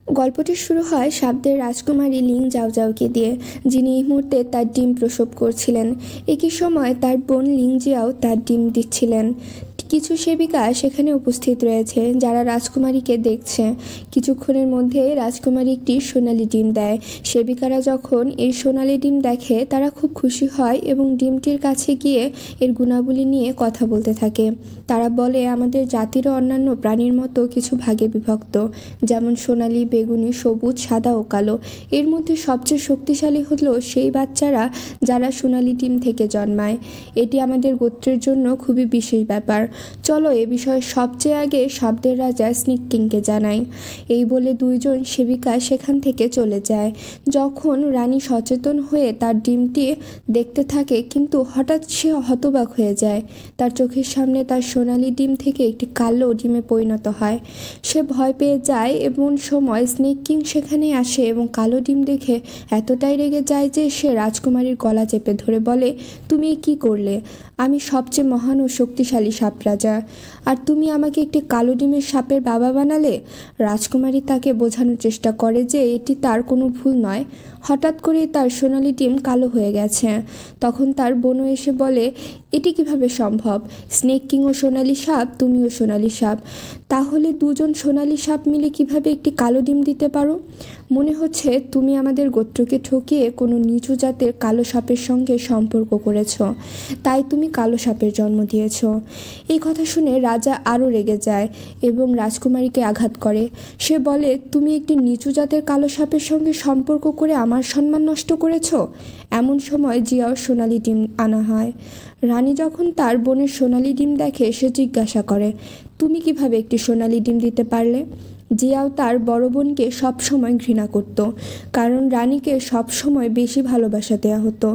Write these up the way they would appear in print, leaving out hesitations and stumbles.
গল্পটি শুরু হয় সাপদের রাজকুমারী লিং জাওজাওকে দিয়ে, যিনি এই মুহূর্তে তার ডিম প্রসব করছিলেন। একই সময় তার বোন লিং জিয়াও তার ডিম দিচ্ছিলেন। কিছু সেবিকা সেখানে উপস্থিত রয়েছে যারা রাজকুমারীকে দেখছে। কিছুক্ষণের মধ্যে রাজকুমারী একটি সোনালি ডিম দেয়। সেবিকারা যখন এই সোনালি ডিম দেখে তারা খুব খুশি হয় এবং ডিমটির কাছে গিয়ে এর গুণাবলী নিয়ে কথা বলতে থাকে। তারা বলে, আমাদের জাতিরও অন্যান্য প্রাণীর মতো কিছু ভাগে বিভক্ত, যেমন সোনালি, বেগুনি, সবুজ, সাদা ও কালো। এর মধ্যে সবচেয়ে শক্তিশালী হলো সেই বাচ্চারা যারা সোনালি ডিম থেকে জন্মায়। এটি আমাদের গোত্রের জন্য খুবই বিশেষ ব্যাপার। চলো এ বিষয়ে সবচেয়ে আগে সাপদের রাজা স্নেক কিংকে জানাই। এই বলে দুইজন সেবিকা সেখান থেকে চলে যায়। যখন রানী সচেতন হয়ে তার ডিমটি দেখতে থাকে, কিন্তু হঠাৎ সে হতবাক হয়ে যায়। তার চোখের সামনে তার সোনালি ডিম থেকে একটি কালো ডিমে পরিণত হয়। সে ভয় পেয়ে যায়। এমন সময় স্নেক কিং সেখানে আসে এবং কালো ডিম দেখে এতটাই রেগে যায় যে সে রাজকুমারীর গলা চেপে ধরে বলে, তুমি কি করলে? আমি সবচেয়ে মহান ও শক্তিশালী সাপ রাজা, আর তুমি আমাকে একটি কালো ডিমের সাপের বাবা বানালে। রাজকুমারী তাকে বোঝানোর চেষ্টা করে যে এটি তার কোনো ভুল নয়। হঠাৎ করে তার সোনালি ডিম কালো হয়ে গেছে। তখন তার বোনও এসে বলে, এটি কিভাবে সম্ভব? স্নেক কিংও সোনালি সাপ, তুমিও সোনালি সাপ, তাহলে দুজন সোনালি সাপ মিলে কিভাবে একটি কালো ডিম দিতে পারো? মনে হচ্ছে তুমি আমাদের গোত্রকে ঠকিয়ে কোনো নিচু জাতের কালো সাপের সঙ্গে সম্পর্ক করেছ, তাই তুমি কালো সাপের জন্ম দিয়েছ। এই কথা শুনে রাজা আরও রেগে যায় এবং রাজকুমারীকে আঘাত করে। সে বলে, তুমি একটি নিচু জাতের কালো সাপের সঙ্গে সম্পর্ক করে আমার সম্মান নষ্ট করেছ। এমন সময় জিয়াও সোনালি ডিম আনা হয়। রানী যখন তার বোনের সোনালি ডিম দেখে, সে জিজ্ঞাসা করে, তুমি কিভাবে একটি সোনালি ডিম দিতে পারলে? জিয়াও তার বড় বোনকে সবসময় ঘৃণা করত, কারণ রানীকে সবসময় বেশি ভালোবাসা দেওয়া হতো।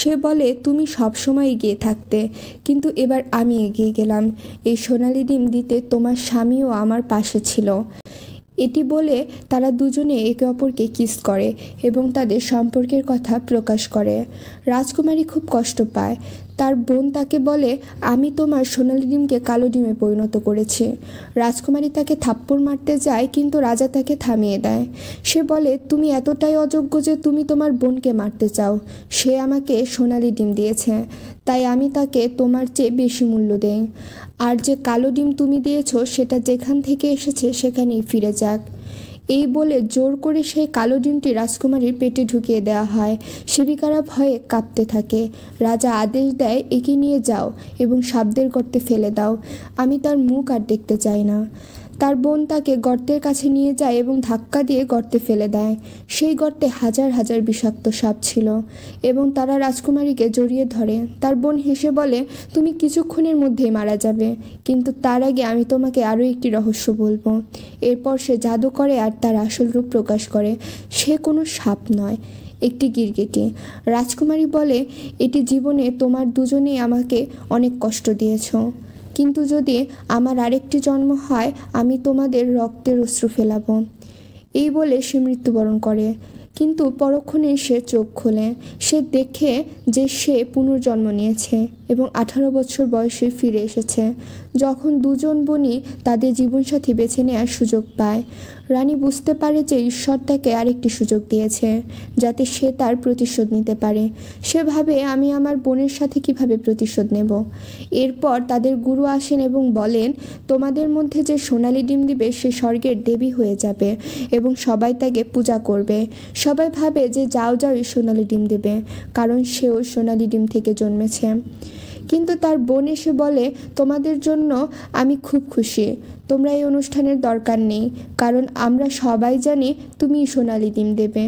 সে বলে, তুমি সবসময় এগিয়ে থাকতে, কিন্তু এবার আমি এগিয়ে গেলাম। এই সোনালি ডিম দিতে তোমার স্বামীও আমার পাশে ছিল। এটি বলে তারা দুজনে একে অপরকে কিস করে এবং তাদের সম্পর্কের কথা প্রকাশ করে। রাজকুমারী খুব কষ্ট পায়। তার বোন তাকে বলে, আমি তোমার সোনালি ডিমকে কালো ডিমে পরিণত করেছি। রাজকুমারী তাকে থাপ্পড় মারতে যায়, কিন্তু রাজা তাকে থামিয়ে দেয়। সে বলে, তুমি এতটাই অযোগ্য যে তুমি তোমার বোনকে মারতে চাও। সে আমাকে সোনালি ডিম দিয়েছে, তাই আমি তাকে তোমার চেয়ে বেশি মূল্য দেই। আর যে কালো ডিম তুমি দিয়েছো সেটা যেখান থেকে এসেছে সেখানেই ফিরে যাক। এই বলে জোর করে সেই কালো ডিমটি রাজকুমারীর পেটে ঢুকিয়ে দেওয়া হয়। সেবিকারা ভয়ে কাঁপতে থাকে। রাজা আদেশ দেয়, একে নিয়ে যাও এবং সাপদের গর্তে ফেলে দাও। আমি তার মুখ আর দেখতে চাই না। তার বোন তাকে গর্তের কাছে নিয়ে যায় এবং ধাক্কা দিয়ে গর্তে ফেলে দেয়। সেই গর্তে হাজার হাজার বিষাক্ত সাপ ছিল এবং তারা রাজকুমারীকে জড়িয়ে ধরে। তার বোন হেসে বলে, তুমি কিছুক্ষণের মধ্যেই মারা যাবে, কিন্তু তার আগে আমি তোমাকে আরও একটি রহস্য বলবো। এরপর সে জাদু করে আর তার আসল রূপ প্রকাশ করে। সে কোনো সাপ নয়, একটি গিরগিটি। রাজকুমারী বলে, এটি জীবনে তোমার দুজনেই আমাকে অনেক কষ্ট দিয়েছ, কিন্তু যদি আমার আরেকটি জন্ম হয় আমি তোমাদের রক্তের অশ্রু ফেলাবো। এই বলে সে মৃত্যুবরণ করে, কিন্তু পরক্ষণে সে চোখ খোলে। সে দেখে যে সে পুনর্জন্ম নিয়েছে এবং 18 বছর বয়সে ফিরে এসেছে। যখন দুজন বোনই তাদের জীবনসাথী বেছে নেওয়ার সুযোগ পায়, রানী বুঝতে পারে যে ঈশ্বর তাকে আরেকটি সুযোগ দিয়েছে যাতে সে তার প্রতিশোধ নিতে পারে। সে ভাবে, আমি আমার বোনের সাথে কিভাবে প্রতিশোধ নেব। এরপর তাদের গুরু আসেন এবং বলেন, তোমাদের মধ্যে যে সোনালি ডিম দিবে সে স্বর্গের দেবী হয়ে যাবে এবং সবাই তাকে পূজা করবে। সবাই ভাবে যে যাওই সোনালি ডিম দেবে, কারণ সেও সোনালি ডিম থেকে জন্মেছে। কিন্তু তার বোন এসে বলে, তোমাদের জন্য আমি খুব খুশি। তোমরা এই অনুষ্ঠানের দরকার নেই, কারণ আমরা সবাই জানি তুমি সোনালি ডিম দেবে।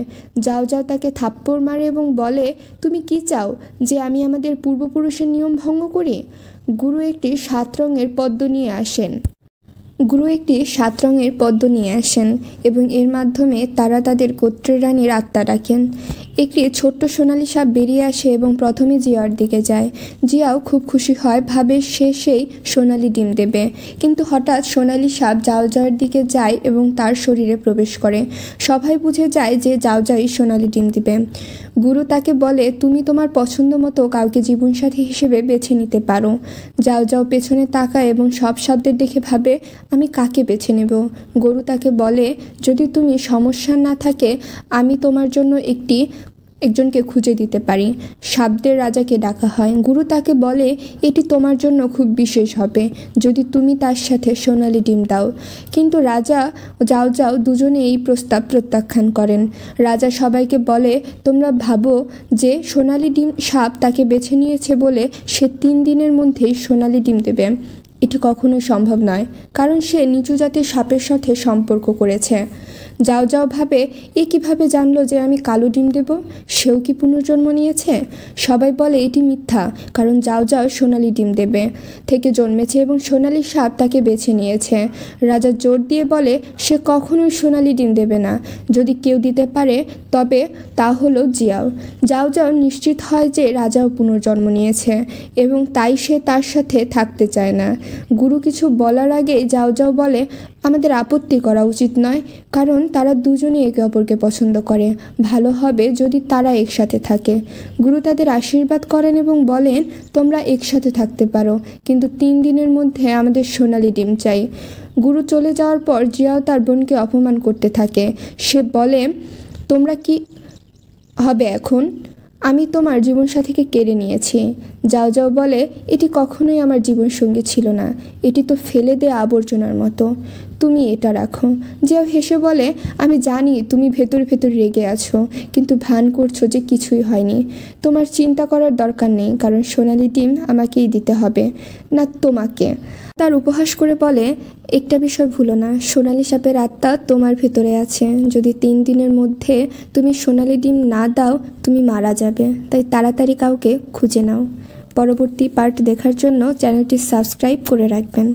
যাও তাকে থাপ্পড় মারে এবং বলে, তুমি কি চাও যে আমি আমাদের পূর্বপুরুষের নিয়ম ভঙ্গ করি? গুরু একটি 7 রঙের পদ্ম নিয়ে আসেন এবং এর মাধ্যমে তারা তাদের গোত্রের রানীর আত্মা ডাকেন। একটি ছোট্ট সোনালি সাপ বেরিয়ে আসে এবং প্রথমে জিয়ার দিকে যায়। জিয়াও খুব খুশি হয়, ভাবে সে সেই সোনালি ডিম দেবে। কিন্তু হঠাৎ সোনালি সাপ যাওয়ের দিকে যায় এবং তার শরীরে প্রবেশ করে। সবাই বুঝে যায় যে যাওই সোনালি ডিম দিবে। গুরু তাকে বলে, তুমি তোমার পছন্দ মতো কাউকে জীবনসাথী হিসেবে বেছে নিতে পারো। যাও পেছনে তাকায় এবং সব সাপদের দেখে ভাবে, আমি কাকে বেছে নেব? গরু তাকে বলে, যদি তুমি সমস্যা না থাকে আমি তোমার জন্য একজনকে খুঁজে দিতে পারি। সাপদের রাজাকে ডাকা হয়। গুরু তাকে বলে, এটি তোমার জন্য খুব বিশেষ হবে যদি তুমি তার সাথে সোনালি ডিম দাও। কিন্তু রাজা যাও যাও দুজনে এই প্রস্তাব প্রত্যাখ্যান করেন। রাজা সবাইকে বলে, তোমরা ভাবো যে সোনালি ডিম সাপ তাকে বেছে নিয়েছে বলে সে 3 দিনের মধ্যেই সোনালি ডিম দেবে। এটি কখনোই সম্ভব নয়, কারণ সে নিচু জাতের সাপের সাথে সম্পর্ক করেছে। যাও যাও ভাবে, এ কিভাবে জানলো যে আমি কালো ডিম দেব? সেও কি পুনর্জন্ম নিয়েছে? সবাই বলে এটি মিথ্যা, কারণ যাও যাও সোনালি ডিম দেবে থেকে জন্মেছে এবং সোনালি সাপ তাকে বেছে নিয়েছে। রাজা জোর দিয়ে বলে, সে কখনোই সোনালি ডিম দেবে না। যদি কেউ দিতে পারে তবে তা হলো জিয়াও। যাও যাও নিশ্চিত হয় যে রাজাও পুনর্জন্ম নিয়েছে এবং তাই সে তার সাথে থাকতে চায় না। গুরু কিছু বলার আগেই যাও যাও বলে, আমাদের আপত্তি করা উচিত নয়, কারণ তারা দুজনেই একে অপরকে পছন্দ করে। ভালো হবে যদি তারা একসাথে থাকে। গুরু তাদের আশীর্বাদ করেন এবং বলেন, তোমরা একসাথে থাকতে পারো, কিন্তু 3 দিনের মধ্যে আমাদের সোনালি ডিম চাই। গুরু চলে যাওয়ার পর জিয়াও তার বোনকে অপমান করতে থাকে। সে বলে, তোমরা কি হবে এখন? আমি তোমার জীবনসাথীকে কেড়ে নিয়েছি। যাও যাও বলে, এটি কখনোই আমার জীবনসঙ্গী ছিল না, এটি তো ফেলে দেয়া আবর্জনার মতো, তুমি এটা রাখো। জিয়াও হেসে বলে, আমি জানি তুমি ভেতর ভেতর রেগে আছো, কিন্তু ভান করছো যে কিছুই হয়নি। তোমার চিন্তা করার দরকার নেই, কারণ সোনালি ডিম আমাকেই দিতে হবে, না তোমাকে। তার উপহাস করে বলে, একটা বিষয় ভুলো না, সোনালি সাপের আত্মা তোমার ভেতরে আছে। যদি 3 দিনের মধ্যে তুমি সোনালি ডিম না দাও তুমি মারা যাবে, তাই তাড়াতাড়ি কাউকে খুঁজে নাও। পরবর্তী পার্ট দেখার জন্য চ্যানেলটি সাবস্ক্রাইব করে রাখবেন।